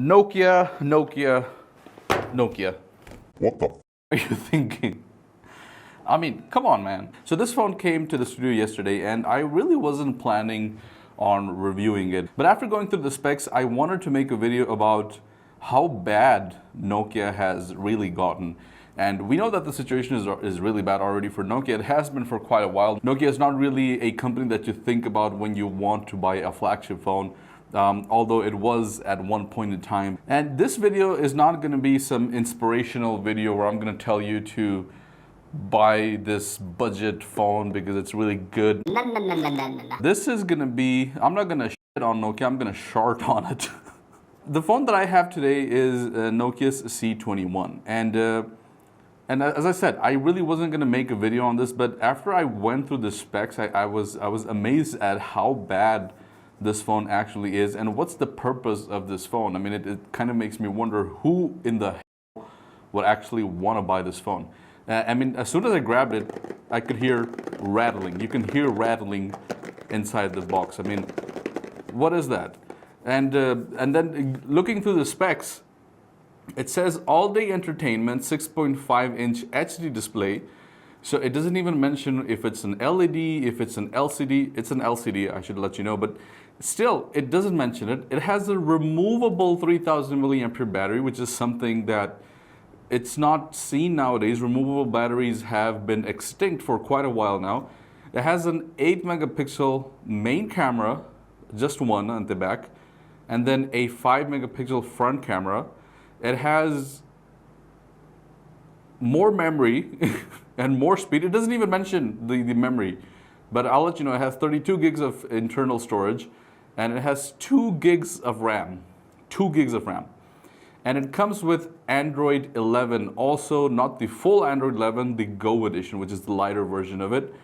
Nokia, Nokia, Nokia. What the Are you thinking? I mean, come on, man. So this phone came to the studio yesterday and I really wasn't planning on reviewing it. But after going through the specs, I wanted to make a video about how bad Nokia has really gotten. And we know that the situation is really bad already for Nokia. It has been for quite a while. Nokia is not really a company that you think about when you want to buy a flagship phone. Although it was at one point in time. And this video is not going to be some inspirational video where I'm going to tell you to buy this budget phone because it's really good. This is going to be, I'm not going to shit on Nokia, I'm going to shart on it. The phone that I have today is Nokia's C21. And as I said, I really wasn't going to make a video on this, but after I went through the specs, I was amazed at how bad this phone actually is and what's the purpose of this phone. I mean, it kind of makes me wonder who in the hell would actually want to buy this phone. I mean, as soon as I grabbed it, I could hear rattling. You can hear rattling inside the box. I mean, what is that? And then looking through the specs, it says all-day entertainment, 6.5-inch HD display. So it doesn't even mention if it's an LED, if it's an LCD. It's an LCD, I should let you know, but still, it doesn't mention it. It has a removable 3000 milliampere battery, which is something that it's not seen nowadays. Removable batteries have been extinct for quite a while now. It has an 8 megapixel main camera, just one at the back, and then a 5 megapixel front camera. It has more memory and more speed. It doesn't even mention the memory, but I'll let you know it has 32 gigs of internal storage and it has 2 gigs of RAM. 2 gigs of RAM. And it comes with Android 11, also not the full Android 11, the Go edition, which is the lighter version of it.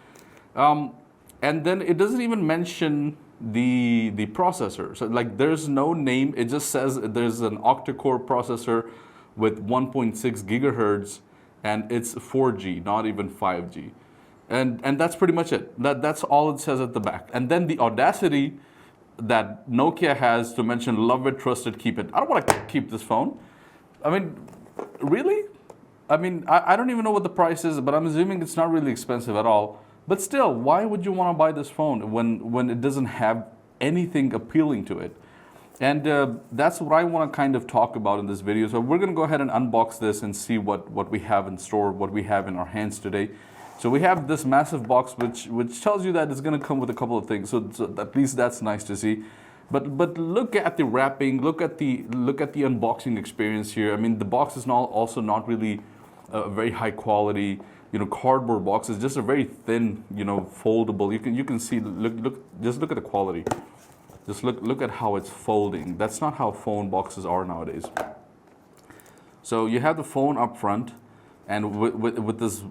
And then it doesn't even mention the processor. So like there's no name, it just says there's an octa-core processor with 1.6 gigahertz and it's 4G, not even 5G. And that's pretty much it. That's all it says at the back. And then the audacity that Nokia has to mention love it, trust it, keep it. I don't want to keep this phone. I mean, really? I mean, I don't even know what the price is, but I'm assuming it's not really expensive at all. But still, why would you want to buy this phone when it doesn't have anything appealing to it? And that's what I want to kind of talk about in this video. So we're going to go ahead and unbox this and see what we have in store, what we have in our hands today. So we have this massive box which tells you that it's going to come with a couple of things. So at least that's nice to see. But look at the wrapping, look at the unboxing experience here. I mean, the box is also not really very high quality, cardboard box. It's just a very thin, foldable. You can see, just look at the quality. Just look at how it's folding. That's not how phone boxes are nowadays. So you have the phone up front, and with this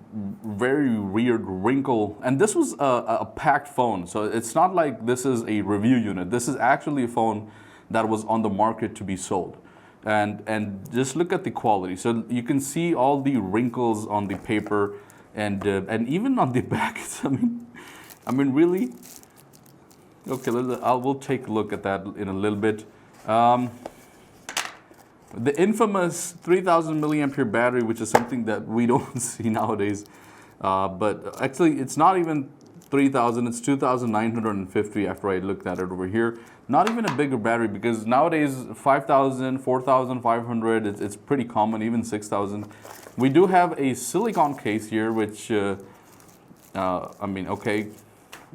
very weird wrinkle. And this was a packed phone, so it's not like this is a review unit. This is actually a phone that was on the market to be sold. And just look at the quality. So you can see all the wrinkles on the paper, and even on the back. I mean, really. Okay, we'll take a look at that in a little bit. The infamous 3000 milliampere battery, which is something that we don't see nowadays. But actually, it's not even 3000, it's 2950 after I looked at it over here. Not even a bigger battery because nowadays 5000, 4500, it's pretty common, even 6000. We do have a silicone case here, which, I mean, okay,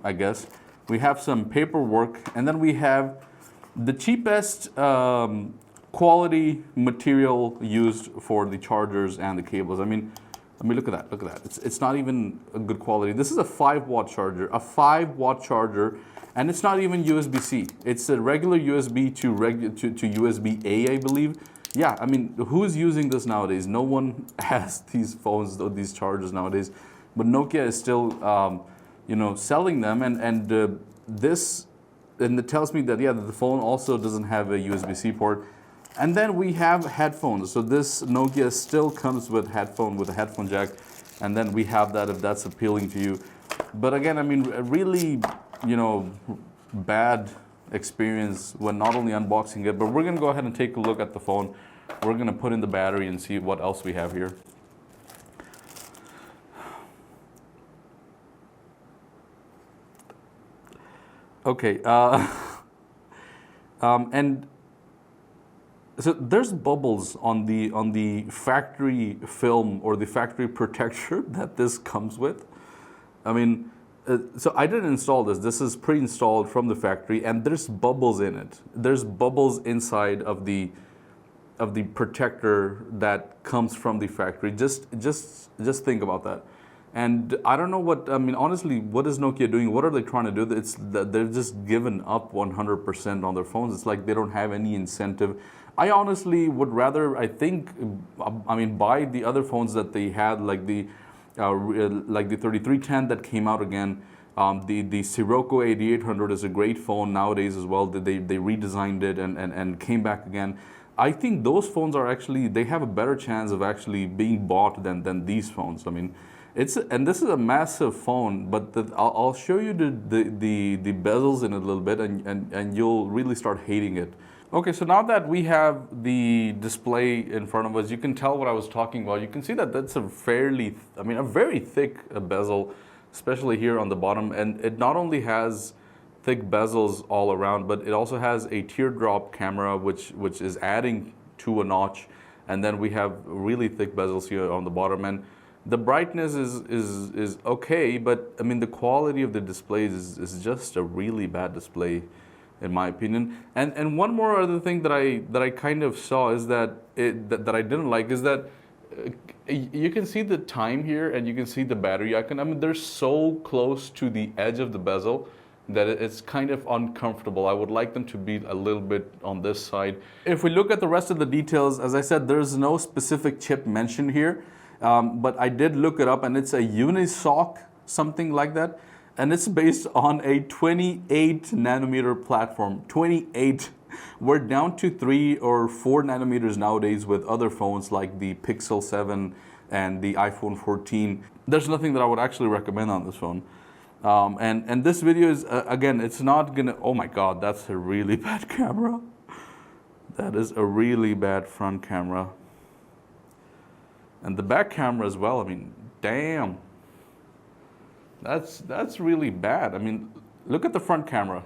I guess. We have some paperwork, and then we have the cheapest quality material used for the chargers and the cables. I mean, look at that, look at that. It's not even a good quality. This is a 5-watt charger, and it's not even USB-C. It's a regular USB to USB-A, I believe. Yeah, I mean, who's using this nowadays? No one has these phones or these chargers nowadays, but Nokia is still, selling them, and it tells me that, yeah, the phone also doesn't have a USB-C port. And then we have headphones. So this Nokia still comes with a headphone jack. And then we have that if that's appealing to you. But again, I mean, really, bad experience when not only unboxing it, but we're gonna go ahead and take a look at the phone. We're gonna put in the battery and see what else we have here. Okay, and so there's bubbles on the factory film or the factory protector that this comes with. I mean, so I didn't install this. This is pre-installed from the factory, and there's bubbles in it. There's bubbles inside of the protector that comes from the factory. Just think about that. And I don't know what, I mean, honestly, what is Nokia doing? What are they trying to do? It's that they've just given up 100% on their phones. It's like they don't have any incentive. I honestly would rather, I mean, buy the other phones that they had, like the 3310 that came out again. The Sirocco 8800 is a great phone nowadays as well. They redesigned it and came back again. I think those phones are actually, they have a better chance of actually being bought than these phones. I mean, and this is a massive phone, but I'll show you the bezels in a little bit, and you'll really start hating it. Okay, so now that we have the display in front of us, you can tell what I was talking about. You can see that that's a very thick bezel, especially here on the bottom. And it not only has thick bezels all around, but it also has a teardrop camera, which is adding to a notch. And then we have really thick bezels here on the bottom. And the brightness is okay, but I mean, the quality of the displays is just a really bad display, in my opinion. And one more other thing that I kind of saw is that that I didn't like is that you can see the time here and you can see the battery icon. I mean, they're so close to the edge of the bezel that it's kind of uncomfortable. I would like them to be a little bit on this side. If we look at the rest of the details, as I said, there's no specific chip mentioned here, but I did look it up, and it's a Unisoc, something like that. And it's based on a 28 nanometer platform. 28. We're down to 3 or 4 nanometers nowadays with other phones like the Pixel 7 and the iPhone 14. There's nothing that I would actually recommend on this phone. And this video is, again, it's not gonna, oh my God, that's a really bad camera. That is a really bad front camera. And the back camera as well, I mean, damn. That's really bad. I mean, look at the front camera.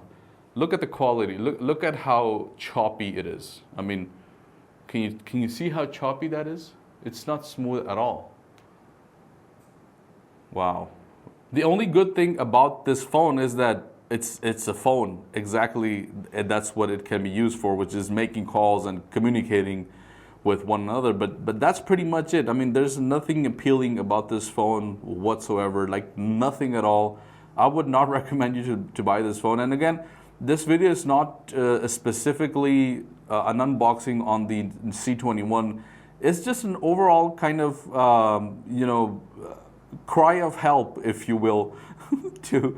Look at the quality. Look at how choppy it is. I mean, can you see how choppy that is? It's not smooth at all. Wow. The only good thing about this phone is that it's a phone. Exactly, that's what it can be used for, which is making calls and communicating with one another, but that's pretty much it. I mean, there's nothing appealing about this phone whatsoever, like nothing at all. I would not recommend you to buy this phone. And again, this video is not specifically an unboxing on the C21. It's just an overall kind of, cry of help, if you will, to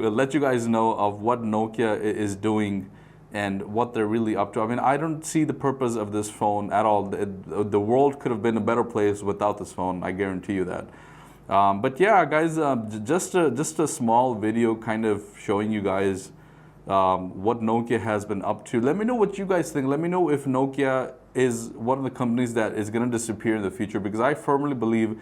let you guys know of what Nokia is doing and what they're really up to. I mean, I don't see the purpose of this phone at all. The world could have been a better place without this phone, I guarantee you that. But yeah, guys, just a small video kind of showing you guys what Nokia has been up to. Let me know what you guys think. Let me know if Nokia is one of the companies that is going to disappear in the future, because I firmly believe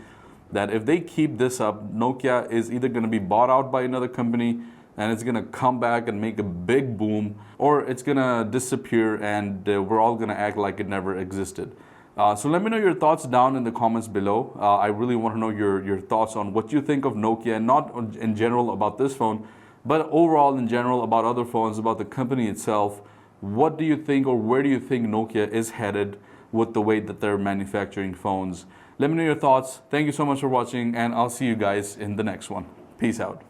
that if they keep this up, Nokia is either going to be bought out by another company and it's going to come back and make a big boom, or it's going to disappear and we're all going to act like it never existed. So let me know your thoughts down in the comments below. I really want to know your thoughts on what you think of Nokia, and not in general about this phone, but overall in general about other phones, about the company itself. What do you think, or where do you think Nokia is headed with the way that they're manufacturing phones? Let me know your thoughts. Thank you so much for watching, and I'll see you guys in the next one. Peace out.